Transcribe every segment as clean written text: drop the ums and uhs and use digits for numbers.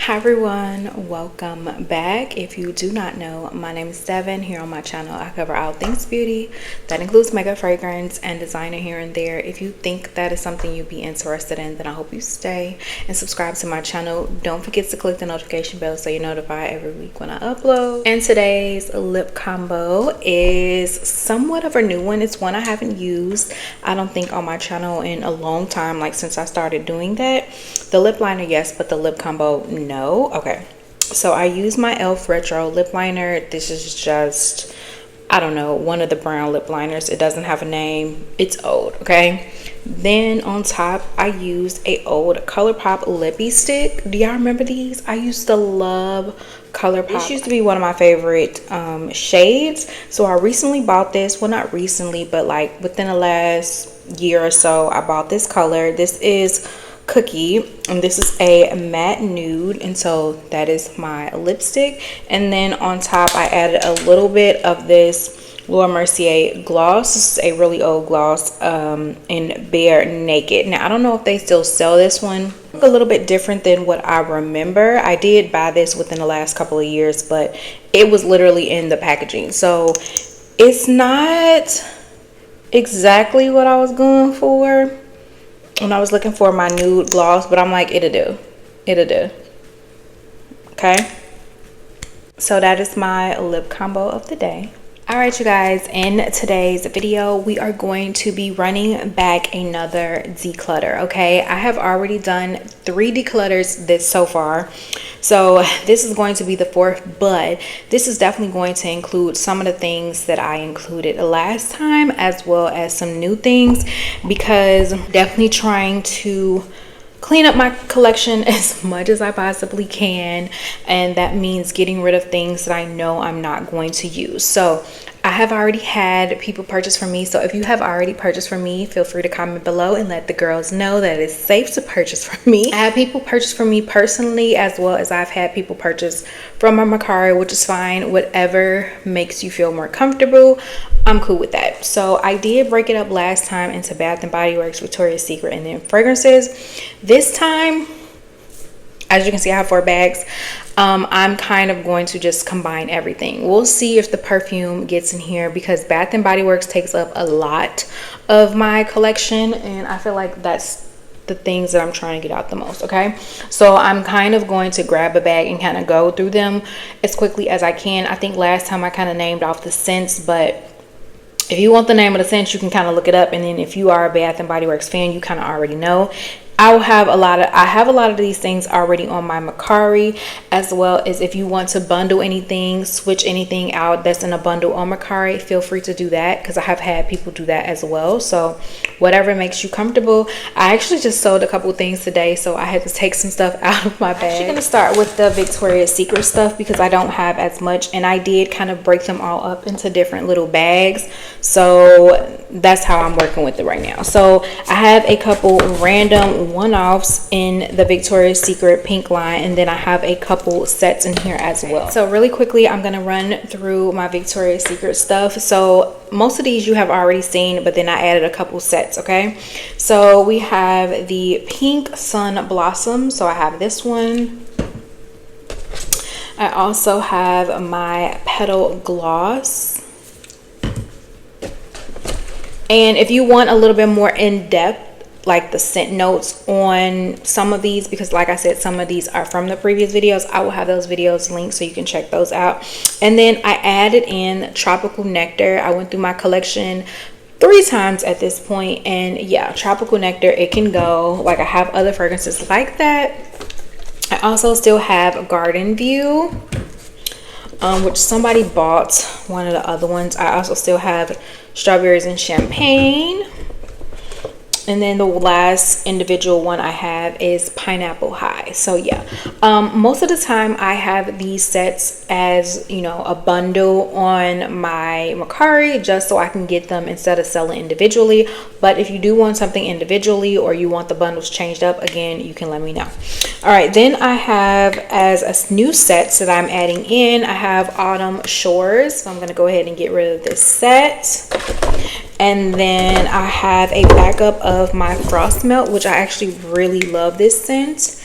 Hi everyone, welcome back. If you do not know, my name is Devon. Here on my channel I cover all things beauty. That includes makeup, fragrance, and designer here and there. If you think that is something you'd be interested in, then I hope you stay and subscribe to my channel. Don't forget to click the notification bell so you're notified every week when I upload. And today's lip combo is somewhat of a new one. It's one I haven't used, I don't think, on my channel in a long time, like since I started doing that. The lip liner, yes, but the lip combo, no. Okay, so I use my e.l.f. Retro lip liner. This is just, I don't know, one of the brown lip liners. It doesn't have a name. It's old, okay? Then on top, I used a old ColourPop lippy stick. Do y'all remember these? I used to love ColourPop. This used to be one of my favorite shades. So I recently bought this. Well, not recently, but like within the last year or so, I bought this color. This is Cookie, and this is a matte nude, and so that is my lipstick. And then on top I added a little bit of this Laura Mercier gloss. This is a really old gloss in Bare Naked. Now I don't know if they still sell this one. A little bit different than what I remember. I did buy this within the last couple of years, but it was literally in the packaging, so it's not exactly what I was going for when I was looking for my nude gloss, but I'm like, it'll do. Okay, so that is my lip combo of the day. All right, you guys, in today's video we are going to be running back another declutter. Okay, I have already done 3 declutters this so far, so this is going to be the 4th, but this is definitely going to include some of the things that I included last time, as well as some new things, because I'm definitely trying to clean up my collection as much as I possibly can, and that means getting rid of things that I know I'm not going to use. So I have already had people purchase from me, so if you have already purchased from me, feel free to comment below and let the girls know that it's safe to purchase from me. I have people purchase from me personally, as well as I've had people purchase from my Mercari, which is fine. Whatever makes you feel more comfortable, I'm cool with that. So I did break it up last time into Bath and Body Works, Victoria's Secret, and then fragrances. This time, as you can see, I have 4 bags. I'm kind of going to just combine everything. We'll see if the perfume gets in here, because Bath and Body Works takes up a lot of my collection, and I feel like that's the things that I'm trying to get out the most. Okay, so I'm kind of going to grab a bag and kind of go through them as quickly as I can. I think last time I kind of named off the scents, but if you want the name of the scent, you can kind of look it up, and then if you are a Bath and Body Works fan, you kind of already know. I have a lot of these things already on my Mercari, as well as if you want to bundle anything, switch anything out that's in a bundle on Mercari, feel free to do that, because I have had people do that as well. So whatever makes you comfortable. I actually just sold a couple things today, so I had to take some stuff out of my bag. I'm actually going to start with the Victoria's Secret stuff, because I don't have as much, and I did kind of break them all up into different little bags, so that's how I'm working with it right now. So I have a couple random one-offs in the Victoria's Secret pink line, and then I have a couple sets in here as well. So really quickly, I'm gonna run through my Victoria's Secret stuff. So most of these you have already seen, but then I added a couple sets. Okay, so we have the pink sun blossom, so I have this one. I also have my petal gloss, and if you want a little bit more in-depth, like the scent notes on some of these, because like I said, some of these are from the previous videos, I will have those videos linked so you can check those out. And then I added in Tropical Nectar. I went through my collection 3 times at this point, and yeah, Tropical Nectar, it can go. Like, I have other fragrances like that. I also still have Garden View, which somebody bought one of the other ones. I also still have Strawberries and Champagne. And then the last individual one I have is Pineapple High. So yeah, most of the time I have these sets as, you know, a bundle on my Mercari, just so I can get them instead of selling individually. But if you do want something individually, or you want the bundles changed up, again, you can let me know. All right, then I have, as a new sets that I'm adding in, I have Autumn Shores. So I'm gonna go ahead and get rid of this set. And then I have a backup of my Frost Melt, which I actually really love this scent.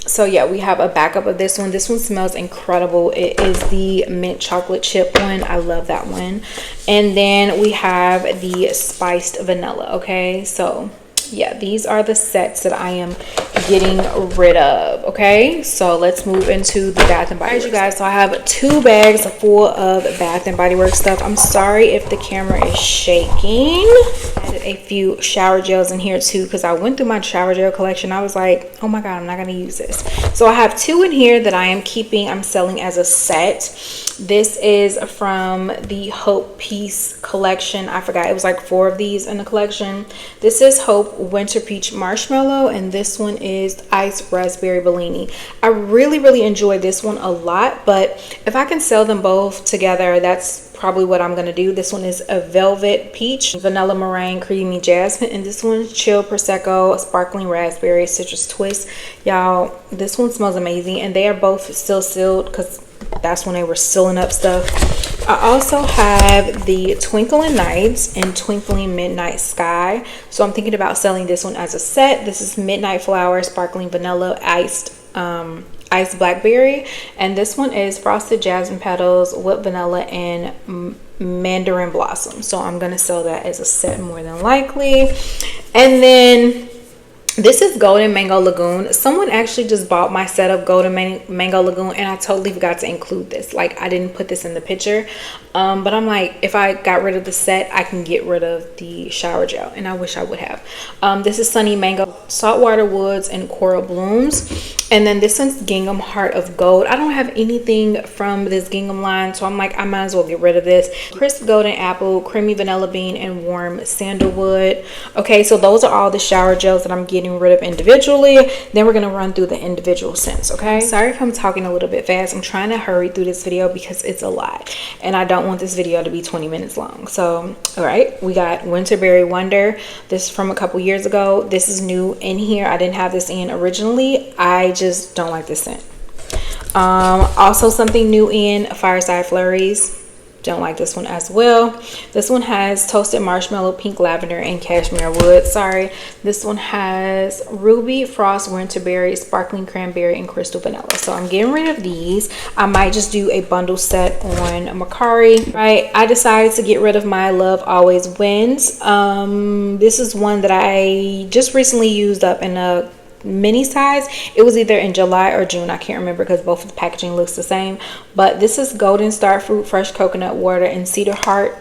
So yeah, we have a backup of this one. This one smells incredible. It is the mint chocolate chip one. I love that one. And then we have the spiced vanilla. Okay, so yeah, these are the sets that I am getting rid of. Okay, so let's move into the Bath and Body Works. You guys, so I have 2 bags full of Bath and Body Works stuff. I'm sorry if the camera is shaking. I added a few shower gels in here too, because I went through my shower gel collection. I was like, oh my god, I'm not gonna use this. So I have 2 in here that I am keeping. I'm selling as a set. This is from the Hope Peace collection. I forgot, it was like 4 of these in the collection. This is Hope Winter Peach Marshmallow, and this one is Ice Raspberry Bellini. I really enjoy this one a lot, but if I can sell them both together, that's probably what I'm gonna do. This one is a Velvet Peach, Vanilla Meringue Creamy Jasmine, and this one's Chill Prosecco Sparkling Raspberry Citrus Twist. Y'all, this one smells amazing, and they are both still sealed because that's when they were sealing up stuff. I also have the Twinkling Nights and Twinkling Midnight Sky, so I'm thinking about selling this one as a set. This is Midnight Flower Sparkling Vanilla Iced Blackberry, and this one is Frosted Jasmine Petals, Whipped Vanilla, and Mandarin Blossom. So I'm gonna sell that as a set more than likely. And then this is Golden Mango Lagoon. Someone actually just bought my set of Golden Mango Lagoon, and I totally forgot to include this. Like, I didn't put this in the picture, but I'm like, if I got rid of the set, I can get rid of the shower gel, and I wish I would have. This is Sunny Mango, Saltwater Woods, and Coral Blooms. And then this one's Gingham Heart of Gold. I don't have anything from this Gingham line, so I'm like, I might as well get rid of this. Crisp Golden Apple, Creamy Vanilla Bean, and Warm Sandalwood. Okay, so those are all the shower gels that I'm getting rid of individually. Then we're gonna run through the individual scents. Okay, sorry if I'm talking a little bit fast. I'm trying to hurry through this video because it's a lot, and I don't want this video to be 20 minutes long. So all right, we got Winterberry Wonder. This is from a couple years ago. This is new in here. I didn't have this in originally. I just don't like this scent. Also something new in Fireside Flurries. Don't like this one as well. This one has Toasted Marshmallow, Pink Lavender, and Cashmere Wood. Sorry. This one has Ruby Frost, Winterberry, Sparkling Cranberry, and Crystal Vanilla. So I'm getting rid of these. I might just do a bundle set on Mercari. Right, I decided to get rid of my Love Always Wins. This is one that I just recently used up in a mini size. It was either in July or June, I can't remember because both of the packaging looks the same. But this is Golden Star Fruit, Fresh Coconut Water, and Cedar Heart.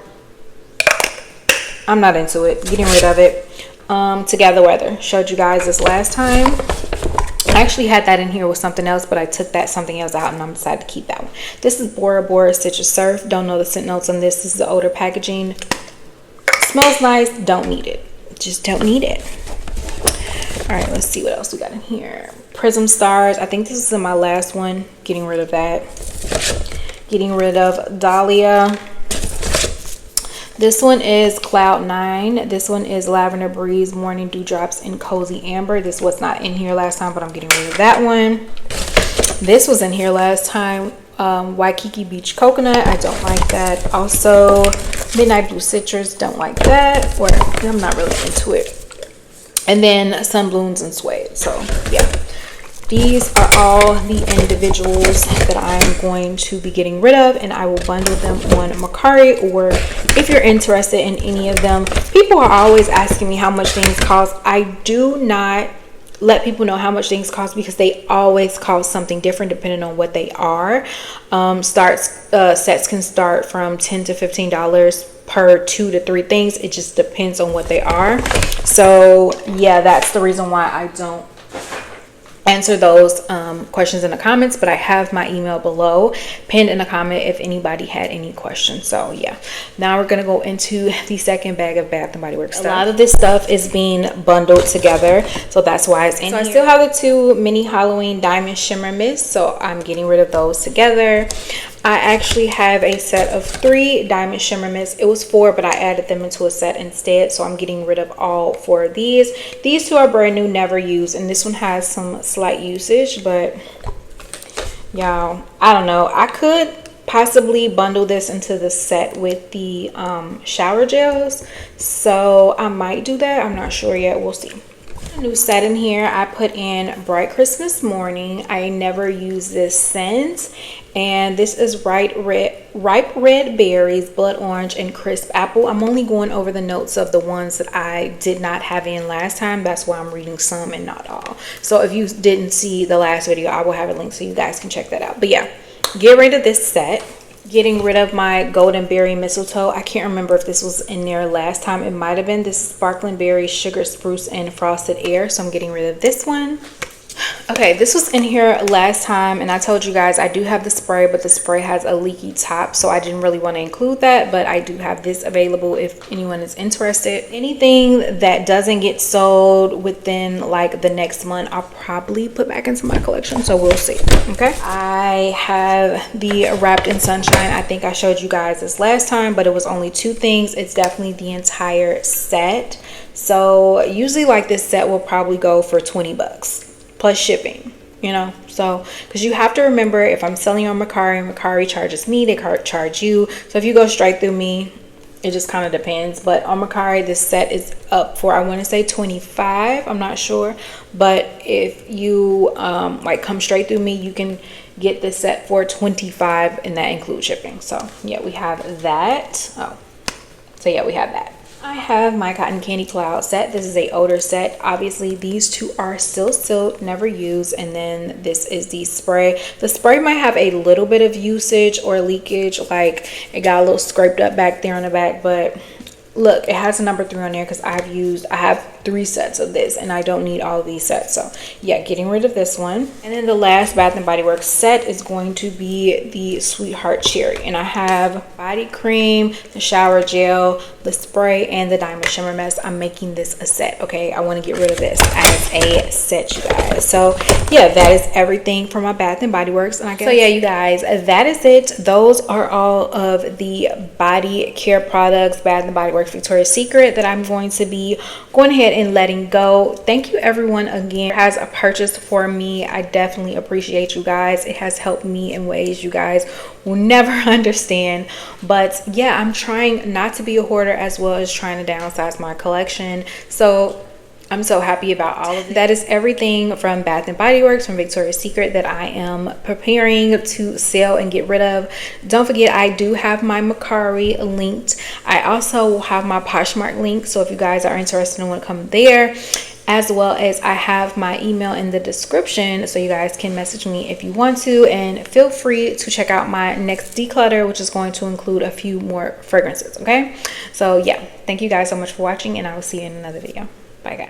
I'm not into it. Getting rid of it. Together Weather, showed you guys this last time. I actually had that in here with something else, but I took that something else out and I'm decided to keep that one. This is Bora Bora Citrus Surf. Don't know the scent notes on this. This is the older packaging. Smells nice. Don't need it. Just don't need it. All right, let's see what else we got in here. Prism Stars. I think this is my last one. Getting rid of that. Getting rid of Dahlia. This one is Cloud 9. This one is Lavender Breeze, Morning Dewdrops, and Cozy Amber. This was not in here last time, but I'm getting rid of that one. This was in here last time. Waikiki Beach Coconut. I don't like that. Also, Midnight Blue Citrus. Don't like that. Or I'm not really into it. And then Sunblooms and Suede. So yeah, these are all the individuals that I'm going to be getting rid of, and I will bundle them on Mercari. Or if you're interested in any of them, people are always asking me how much things cost. I do not let people know how much things cost because they always cost something different depending on what they are. Sets can start from $10 to $15 per 2 to 3 things. It just depends on what they are. So yeah, that's the reason why I don't answer those questions in the comments, but I have my email below pinned in a comment if anybody had any questions. So yeah, now we're gonna go into the second bag of Bath and Body Works stuff. A lot of this stuff is being bundled together, so that's why it's in here. I still have the 2 mini Halloween Diamond Shimmer Mists, so I'm getting rid of those together. I actually have a set of 3 Diamond Shimmer Mists. It was 4, but I added them into a set instead, so I'm getting rid of all 4 of these. These 2 are brand new, never used, and this one has some slight usage, but y'all, I don't know. I could possibly bundle this into the set with the shower gels, so I might do that. I'm not sure yet. We'll see. A new set in here. I put in Bright Christmas Morning. I never used this since, and this is ripe red berries, blood orange, and crisp apple. I'm only going over the notes of the ones that I did not have in last time. That's why I'm reading some and not all. So if you didn't see the last video, I will have a link so you guys can check that out. But yeah, get rid of this set. Getting rid of my golden berry mistletoe. I can't remember if this was in there last time. It might have been. This sparkling berry, sugar spruce, and frosted air. So I'm getting rid of this one. Okay, this was in here last time, and I told you guys I do have the spray, but the spray has a leaky top, so I didn't really want to include that. But I do have this available if anyone is interested. Anything that doesn't get sold within like the next month, I'll probably put back into my collection, so we'll see. Okay, I have the Wrapped in Sunshine. I think I showed you guys this last time, but it was only 2 things. It's definitely the entire set. So usually like this set will probably go for 20 bucks plus shipping, you know. So because you have to remember, if I'm selling on Mercari charges me, they charge you. So if you go straight through me, it just kind of depends. But on Mercari, this set is up for, I want to say 25, I'm not sure. But if you like come straight through me, you can get this set for 25, and that includes shipping. So yeah, we have that. Oh, so yeah, we have that. I have my Cotton Candy Cloud set. This is a older set. Obviously these 2 are still sealed, never used, and then this is the spray. The spray might have a little bit of usage or leakage, like it got a little scraped up back there on the back, but look, it has a number 3 on there because I have 3 sets of this, and I don't need all of these sets. So yeah, getting rid of this one. And then the last Bath and Body Works set is going to be the Sweetheart Cherry, and I have body cream, the shower gel, the spray, and the diamond shimmer mist. I'm making this a set. Okay, I want to get rid of this as a set, you guys. So yeah, that is everything from my Bath and Body Works. And I guess, so yeah, you guys, that is it. Those are all of the body care products, Bath and Body Works, Victoria's Secret, that I'm going to be going ahead and letting go. Thank you everyone again has a purchase for me. I definitely appreciate you guys. It has helped me in ways you guys will never understand. But yeah, I'm trying not to be a hoarder, as well as trying to downsize my collection. So I'm so happy about all of it. That is everything from Bath and Body Works, from Victoria's Secret, that I am preparing to sell and get rid of. Don't forget, I do have my Mercari linked. I also will have my Poshmark link, so if you guys are interested and want to come there, as well as I have my email in the description, so you guys can message me if you want to. And feel free to check out my next declutter, which is going to include a few more fragrances. Okay, so yeah, thank you guys so much for watching, and I will see you in another video.